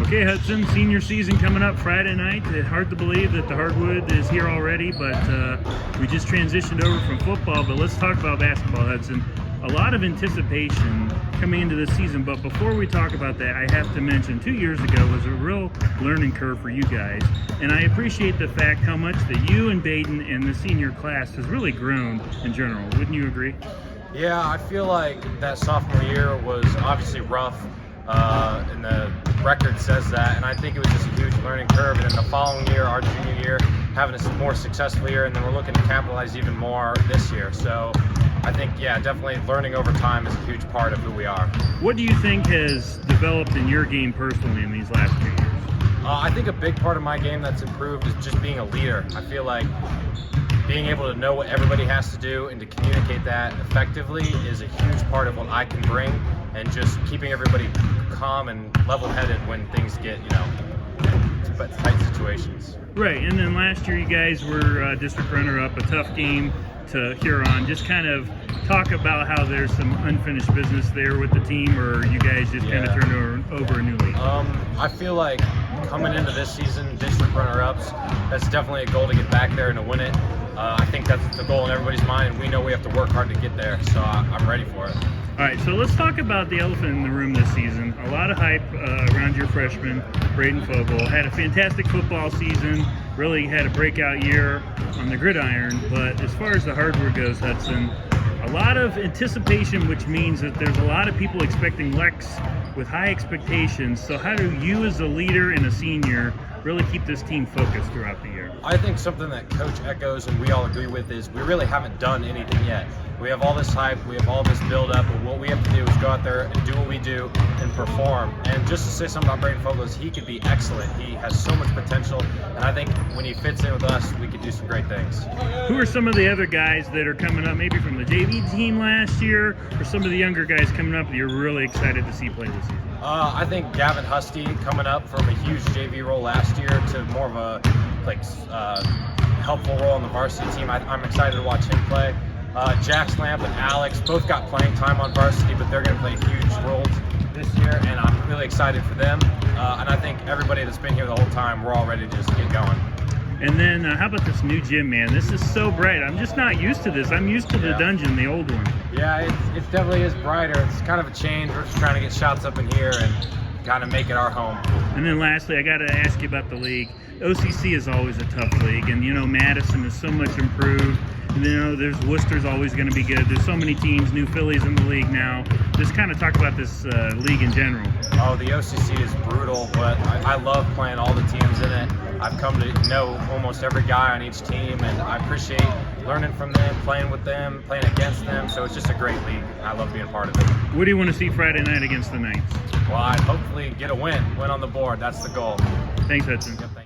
Okay, Hudson, senior season coming up Friday night. It's hard to believe that the hardwood is here already, but we just transitioned over from football. But let's talk about basketball, Hudson. A lot of anticipation coming into this season, but before we talk about that, I have to mention 2 years ago was a real learning curve for you guys, and I appreciate the fact how much that you and Baden and the senior class has really grown in general. Wouldn't you agree? Yeah, I feel like that sophomore year was obviously rough, and the record says that, and I think it was just a huge learning curve. And then the following year, our junior year, having a more successful year, and then we're looking to capitalize even more this year. So I think, yeah, definitely learning over time is a huge part of who we are. What do you think has developed in your game personally in these last 2 years? I think a big part of my game that's improved is just being a leader. I feel like being able to know what everybody has to do and to communicate that effectively is a huge part of what I can bring, and just keeping everybody calm and level-headed when things get, to tight situations. Right, and then last year you guys were district runner-up, a tough game to Huron. Just kind of talk about how there's some unfinished business there with the team, or you guys just kind of turned over a new league? I feel like coming into this season, district runner-ups, that's definitely a goal to get back there and to win it. I think that's the goal in everybody's mind, and we know we have to work hard to get there, so I'm ready for it. All right, so let's talk about the elephant in the room this season. A lot of hype around your freshman, Braden Fogle. Had a fantastic football season, really had a breakout year on the gridiron, but as far as the hardware goes, Hudson, a lot of anticipation, which means that there's a lot of people expecting Lex with high expectations. So how do you as a leader and a senior really keep this team focused throughout the year? I think something that Coach echoes and we all agree with is we really haven't done anything yet. We have all this hype, we have all this build-up, and what we have to do is go out there and do what we do and perform. And just to say something about Braden Fogle is he could be excellent. He has so much potential, and I think when he fits in with us, we could do some great things. Who are some of the other guys that are coming up, maybe from the JV team last year, or some of the younger guys coming up that you're really excited to see play this season? I think Gavin Husty coming up from a huge JV role last year to more of a helpful role on the varsity team. I'm excited to watch him play. Jack Slamp and Alex both got playing time on varsity, but they're going to play huge roles this year, and I'm really excited for them. And I think everybody that's been here the whole time, we're all ready to just get going. And then how about this new gym, man? This is so bright. I'm just not used to this. I'm used to the dungeon, the old one. Yeah, it definitely is brighter. It's kind of a change. We're just trying to get shots up in here and kind of make it our home. And then lastly, I got to ask you about the league. OCC is always a tough league, and Madison is so much improved. And there's Worcester's always going to be good. There's so many teams, new Phillies in the league now. Just kind of talk about this league in general. Oh, the OCC is brutal, but I love playing all the teams in it. I've come to know almost every guy on each team, and I appreciate learning from them, playing with them, playing against them. So it's just a great league. I love being a part of it. What do you want to see Friday night against the Knights? Well, I'd hopefully get a win on the board. That's the goal. Thanks, Hudson. Yep.